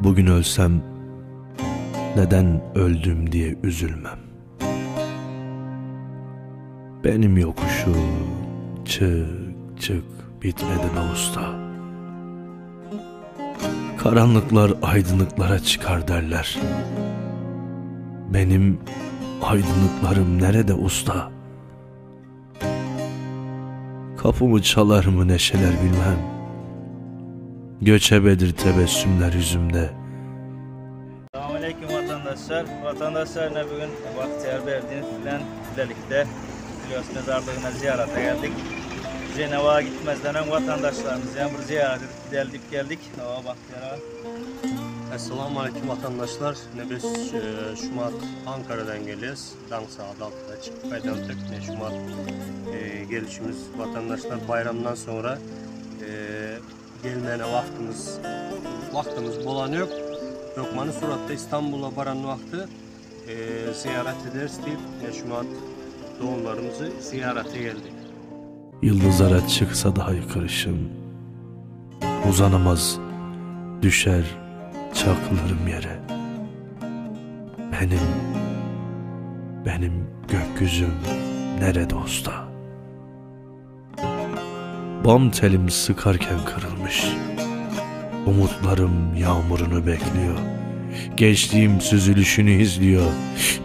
Bugün ölsem neden öldüm diye üzülmem. Benim yokuşu çık çık bitmedi be usta. Karanlıklar aydınlıklara çıkar derler. Benim aydınlıklarım nerede usta? Kapımı çalar mı neşeler bilmem. Göçebedir tebessümler yüzümde. Selamünaleyküm vatandaşlar. Vatandaşlarına bugün Bahtiyar Berdi'nin birlikte Filyos mezarlığına ziyarete geldik. Ceneva'ya gitmezden vatandaşlarımız yani bir ziyaret edip geldik. Bahtiyar'a. Esselamu Aleyküm vatandaşlar. Biz Şumat Ankara'dan geliyoruz. Dansa adaltıda çıkıp döndük. Şumat gelişimiz vatandaşlar bayramdan sonra gelmene vaktimiz bulan yok. Lokmanı suratta İstanbul'a varan vakti ziyaret ederiz deyip Şumat doğumlarımızı ziyarete geldik. Yıldızlara çıksa daha yıkırışım, uzanamaz düşer çakılırım yere. Benim gökyüzüm nerede usta? Bam telim sıkarken kırılmış, umutlarım yağmurunu bekliyor. Gençliğim süzülüşünü izliyor.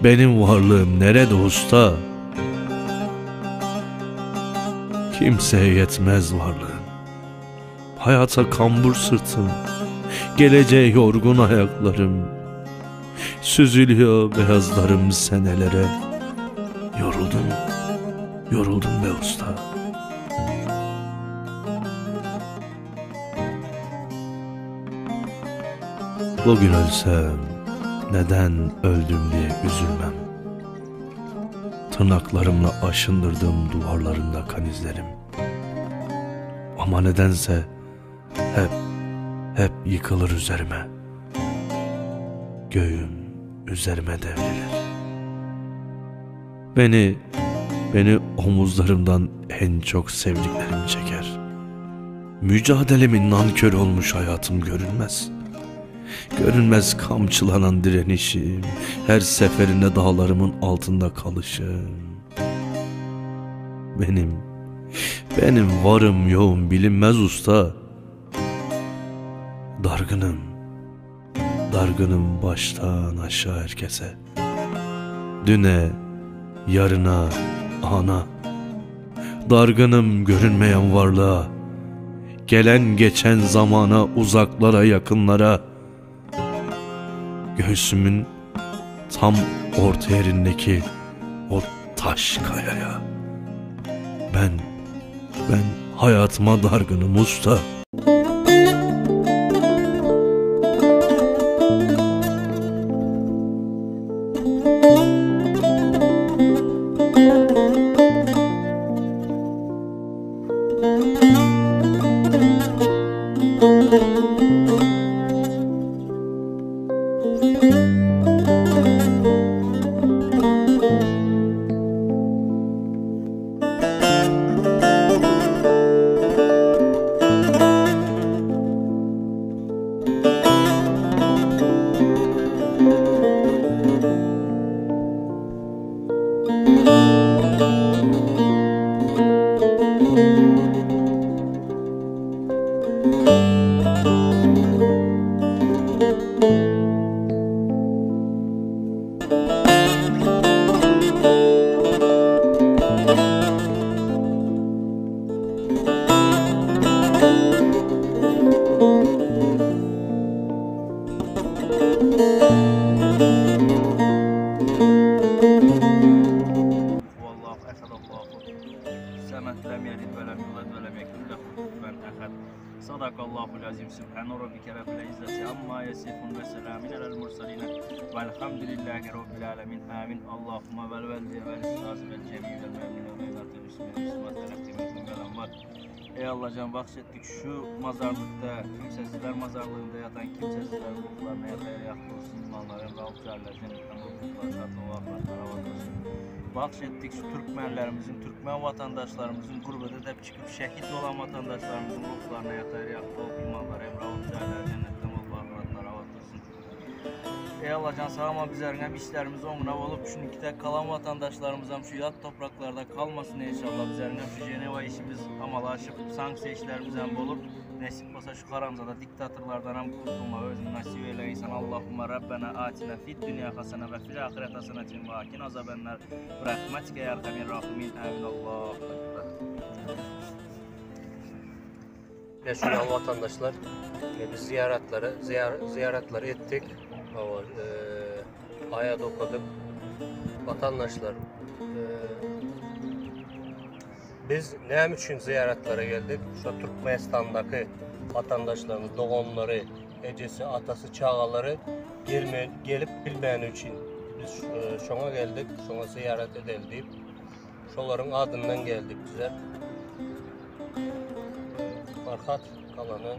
Benim varlığım nerede usta? Kimseye yetmez varlığım, hayata kambur sırtım, geleceğe yorgun ayaklarım, süzülüyor beyazlarım senelere. Yoruldum be usta. Bugün ölsem neden öldüm diye üzülmem. Tırnaklarımla aşındırdığım duvarlarında kan izlerim. Ama nedense hep yıkılır üzerime. Göğüm üzerime devrilir. Beni omuzlarımdan en çok sevdiklerim çeker. Mücadelemin nankör olmuş hayatım görünmez. Görünmez kamçılanan direnişim, her seferinde dağlarımın altında kalışım. Benim varım yoğum bilinmez usta. Dargınım baştan aşağı herkese. Düne, yarına, ana. Dargınım görünmeyen varlığa. Gelen geçen zamana, uzaklara, yakınlara. Göğsümün tam orta yerindeki o taş kayaya. Ben hayatıma dargınım usta. Sadakallahul azim. Subhane rabbike rabbil izzati amma yasifun ve selamun alel mursalin. Velhamdülillahi rabbil alamin. Amin. Allahümme vel veldi vel istaz vel cemil vel memnun ve meydatı bismillahirrahmanirrahim. Ey Allah can bahsettik şu mazarlıkta, kimsesizler mazarlığında yatan kimsesizler ruhlarına yataya yaklı olsun. İmanların Rabb'ı Celle cennetten ruhlar şartlı vakıflar havalı olsun. Bahsettik şu Türkmenlerimizin, Türkmen vatandaşlarımızın gurbete de çıkıp şehit olan vatandaşlarımızın ruhlarına yataya yaklı olup imanlar Rabb'ı Celle cennetten vakıflar havalı olsun. Ey Allah'can sağma bizlerin işlerimiz onuna olup şunikide kalan vatandaşlarımızdan şu yat topraklarda kalmasın inşallah bizlerin şu Ceneva işimiz amalaşıp sanksiya işlerimizden olup nesip olsa şu karamzada diktatörlerden hem kurtulma özünü nasip eyleysen Allahümme Rabbena atina fid dünya hasene ve fil ahiret hasenetin ve akin azabenler rahmetike ya erhamin rahimin amin Allahu ekber. Yaşayan vatandaşlar biz ziyaretleri ettik. Aya dokudık. Vatandaşlar biz ne için ziyaretlere geldik? Şu Türkmenistan'daki vatandaşlarımız, doğumları, ecesi, atası, çağaları gelip bilmeyen için biz şuna geldik, şuna ziyaret edelim deyip şoların adından geldik bize. Farkat kalanı.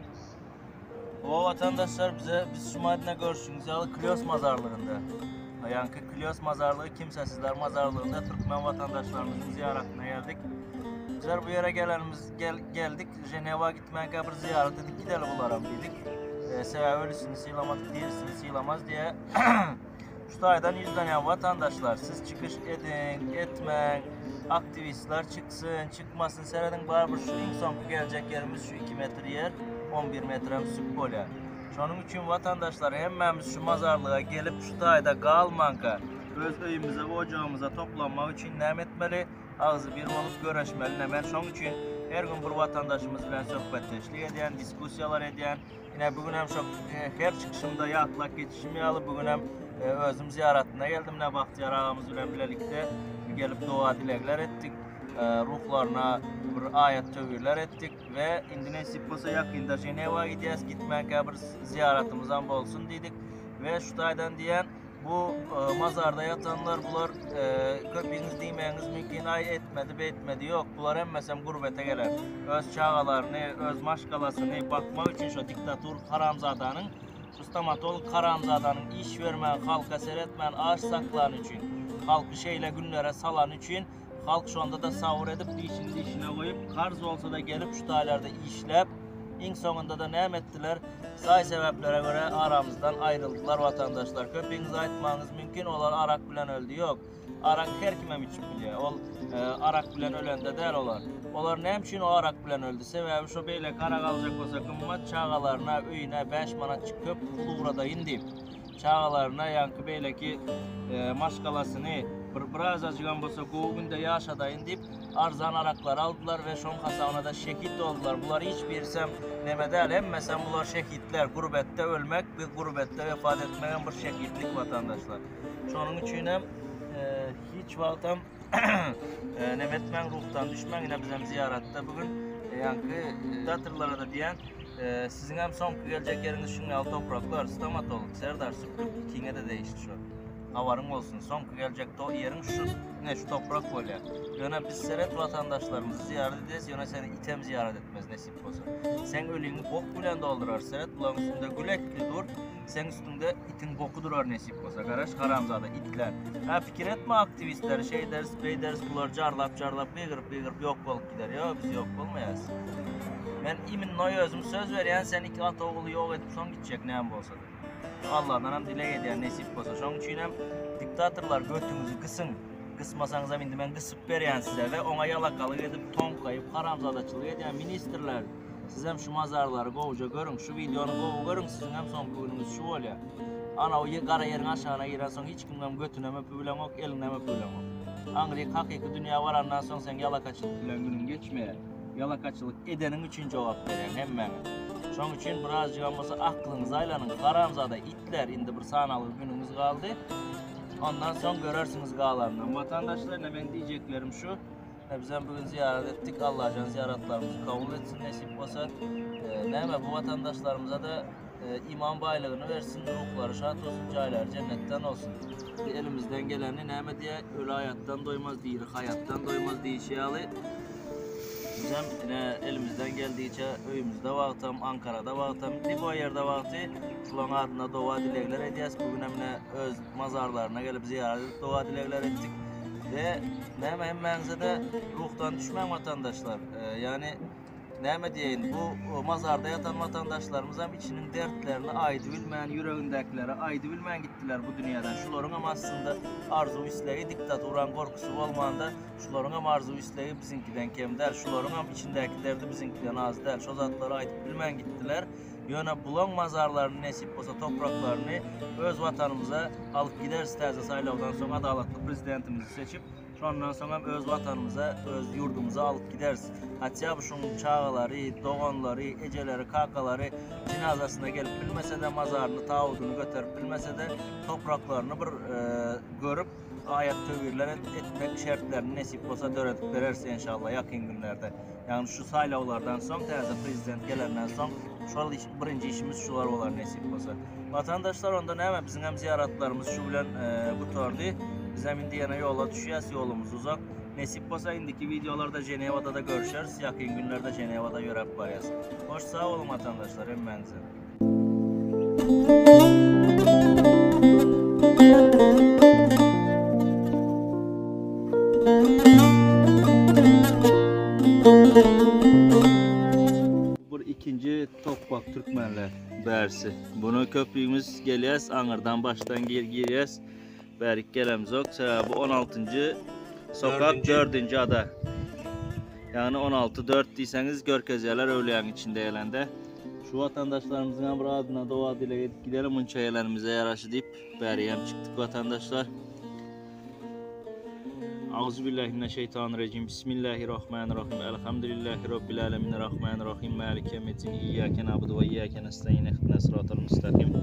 O vatandaşlar biz şu Madine görüşünüz yalı Klios mazarlığında. Yani Klios mazarlığı kimsesizler mazarlığında Türkmen vatandaşlarımızın ziyaretine geldik. Bizler bu yere geldik. Ceneva gitmeye kabir ziyaret edik. Gidelim olarak dedik. Sebebi ölüsünü sıylamak, diğerisini sıylamaz diye. Şu aydan yüzlenen vatandaşlar siz çıkış edin, etmeyin. Aktivistler çıksın, çıkmasın. Seyredin bari şu en son gelecek yerimiz şu 2 metre yer. 11 metre sübbole. Şunun için vatandaşlar hemen şu mazarlığa gelip şu ayda kalmanka öz öyümüze, ocağımıza toplanmak için ne etmeli? Ağzı bir olup görüşmeli. Hemen şunun için her gün bu vatandaşımız bilen sohbetleşlik eden, diskusiyalar eden. Yine bugün hem çok her çıkışımda yatlak geçişim yalı bugün hem özüm ziyaretine geldim. Ne bahtiyar ağamız ile birlikte gelip dua dilekler ettik. Ruhlarına bir ayet tövürler ettik ve indi nasip olsa yakında Ceneva'ya gideceğiz. Gitmek kabir ziyaretimizden olsun dedik. Ve şu aydan diyen bu mazarda yatanlar bunlar köpüğünüz demeyiniz mümkün ay etmedi yok. Bunlar emmesem gurbete gelen öz çağalarını, öz maşkalasını bakmak için şu diktatör Karamzada'nın Mustamatol Karamzada'nın iş vermeyen, halka seyretmeyen ağaç saklan için, halkı şeyle günlere salan için halk şu anda da savur edip dişine koyup karz olsa da gelip şu dağlarda işlep en sonunda da ne ettiler? Say sebeplere göre aramızdan ayrıldılar vatandaşlar. Köpeğinize aytmanız mümkün olan arak bilen öldü yok. Arak her kime için biliyor. Arak bilen ölende değil olar. Olar ne için o arak bilen öldü? Sebebi şu beyle kara kalacak olsa kımmat çağalarına öyüne 5 manat çıkıp Louvre'da indi. Çağalarına yankı beyle ki maşkalasını biraz acıgan bolsa o günde yaşada indip arzan araklar aldılar ve şon kasavına da şehit oldular. Bunlar hiçbirsem nemedel emmesem bunlar şehitler. Gurbette ölmek ve gurbette vefat etmeyen bir şehitlik vatandaşlar. Şunun için hiç vaktim nemetmen ruhtan düşmen yine bizim ziyarette bugün yankı datırlara da diyen sizin hem son gelecek yeriniz şunun altı topraklar Stamatol, Serdar Sükrük ikine de değişti şu. Havarın olsun. Son gelecek o yerin şu toprak böyle. Yine biz seret vatandaşlarımızı ziyaret edeceğiz. Yine seni item ziyaret etmez nasip olsa. Sen ölüğünü bok bilen doldurar seret. Bulan üstünde gülekli dur. Sen üstünde itin boku durar nasip olsa. Karış Karamzada itler. Ha fikir etme aktivistler şey deriz bey deriz bunlar carlap beygirip yok olup gider ya biz yok olmayız. Ben imin noya özüm söz veriyen sen iki at oğlu yok edip son gidecek ne hem olsa. Allah'dan hem dile ediyor nasip olsa. Şunun için hem diktatörler götünüzü kısın. Kısmasanız hem ben kısıp veriyen size ve ona yalakalık edip tonkayıp Karamzadaçılık ediyen ministerler. Siz hem şu mazarları kovuca görün, şu videonu kovu görün sizin hem son gününüz şu oluyor. Ana o kara yerin aşağına giren son hiç kimden götüne öpülen yok, eline öpülen yok. Angrik hakiki dünya varandan son sen yalakaçılık bilen günün geçmeye. Yalakaçılık edenin için cevap veren hemen. Şunun için birazcık olmasa aklınız aylanın Karamzada itler indi bir sanalı günümüz kaldı. Ondan sonra görürsünüz gağlarından. Vatandaşlarına ben diyeceklerim şu. Bizden bugün ziyaret ettik. Allah can ziyaretlerimizi kabul etsin nasip olsa. Bu vatandaşlarımıza da iman baylığını versin. Ruhları şad olsun. Caylar cennetten olsun. Elimizden geleni neme diye ölü hayattan doymaz değil. Hayattan doymaz diye şey alı. Bizim elimizden geldiğince öyümüzde vaktim, Ankara'da vaktim, bir yerde vakti şulan adına dua dilekler edeceğiz. Bugün öz mazarlarına gelip ziyaret edip dua dilekler ettik. Ve hemen de ruhtan düşmeyen vatandaşlar. Yani Ne deyin, bu mazarda yatan vatandaşlarımız hem içinin dertlerini aydı bilmeyen, yüreğindekileri aydı bilmeyen gittiler bu dünyadan. Şuların ama aslında arzu isleği diktat uğran korkusu olmanda, şuların ama arzu isleği bizimkiden kemder, şuların ama içindeki derdi bizimkiden az der. Şu zatları aydı bilmeyen gittiler. Yöne bulan mazarlarını nesip olsa topraklarını öz vatanımıza alıp gideriz terzi saylavdan sonra adaletli prezidentimizi seçip ondan sonra öz vatanımıza, öz yurdumuza alıp gideriz. Hatta bu şunun çağaları, doğanları, eceleri, kakaları cinazasına gelip bilmese de mazarını, tağudunu götürüp bilmese de topraklarını bir görüp ayet tövürler etmek şartlarını nesip olsa döredip vererse inşallah yakın günlerde. Yani şu saylavlardan sonra terzi prezident gelenden sonra şu birinci işimiz şular olar nesip olsa. Vatandaşlar ondan hemen bizim hem ziyaretlerimiz şu bilen bu tordi. Biz hem indi yana yola düşüyoruz, yolumuz uzak. Nesip olsa indiki videolarda Ceneva'da da görüşürüz. Yakın günlerde Ceneva'da görüp varız. Hoş sağ olun vatandaşlar, emmenize. Bu ikinci Topbak Türkmenler dersi. Bunu köprüğümüz geliyoruz, Anır'dan baştan giriyoruz. Berik gelemiz yok. Bu 16. sokak 4. ada. Yani 16-4 deyseniz görkezyeler öyleyen içinde elende. Şu vatandaşlarımızın bir adına dua dile gidelim unçayelerimize yaraşı deyip beriyem çıktık vatandaşlar. Euzubillahimineşşeytanirracim. Bismillahirrahmanirrahim. Elhamdülillahi Rabbil alemin. Rahmanirrahim. Maliki yevmiddin. İyyâke na'budu ve iyyâke nestaîn. İhdina sıratal müstakim.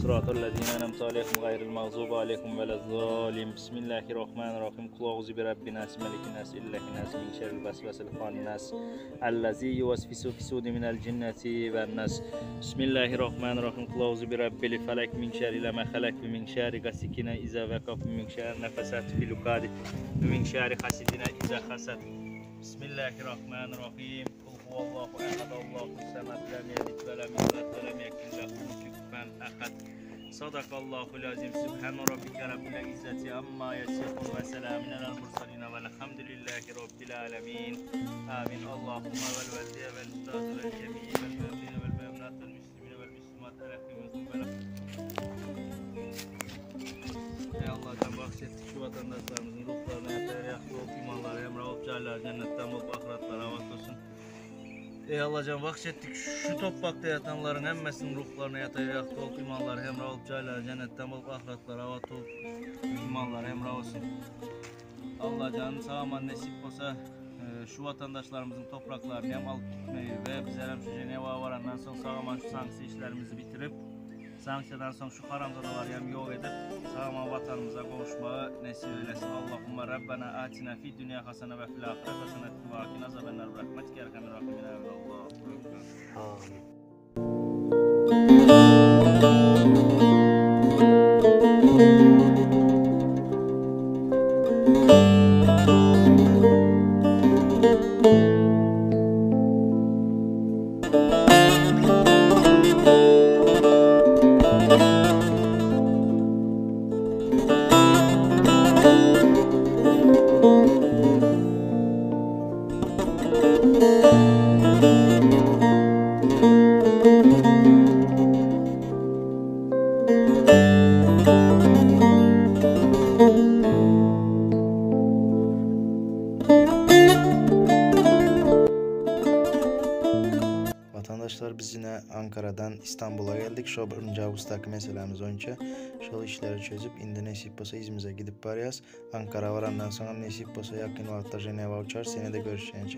Sıratal lezîne en'amte aleyhim gayril mağzûbi aleyhim velezzâlim. Bismillahirrahmanirrahim. Kul auzu bi rabbin nas, melikin nas, illahin nas, min şerril vesvesil hannas. Ellezî yuvesvisu fi sudûri minel cinneti ven nas. Bismillahirrahmanirrahim. Kul auzu bi rabbil felak, min şerri ma halak, min şerri gasikin izâ vakaf, min şerri nefesat fil ukad. Min şerri hasidine iza hasad. Bismillahirrahmanirrahim. Kul huvallahu ehad, Allahu samed, lem yelid ve lem yulad ve lem yekun lehu kufuven ahad. Sadakallahul azim. Sübhan rabbike rabbil izzati amma yasifun ve selamun alel mursalin velhamdülillahi rabbil alamin. Amin. Allahumme vel veldiye vel ustaz vel cemii vel müminine vel müminat vel müslimine vel müslimat elefimizin vel. Ey Allah'tan bahsettik şu vatandaşlarımızın ruhlarına yeter, yaklı olup imanları emre olup cahiller cennetten olup ahiretler avat olsun. Ey Allah'can bahsettik şu toprakta yatanların emmesinin ruhlarına yeter, yaklı olup imanları emre olup cahiller cennetten olup ahiretler avat olup imanları emre olsun. Allah'can sağaman nasip olsa şu vatandaşlarımızın topraklarını hem alıp gitmeyi ve bizler hem şu Ceneva varandan sonra sağaman şu sanksi işlerimizi bitirip sanksiyadan sonra şu haramzadaları hem yok edip sağlam vatanımıza kavuşmayı nasip eylesin. Allahümme Rabbena atina fi dünya hasene ve fil ahiret hasene ve akina azabennar rahmetike erhamer rahimin. Amin. Vatandaşlar biz yine Ankara'dan İstanbul'a geldik. Şu 1. Ağustos'taki meselemiz önce. Şu işleri çözüp indi nesip olsa İzmir'e gidip varıyız. Ankara varandan sonra nesip olsa yakın vakitte Ceneva uçar. Seni de görüşeceğiz.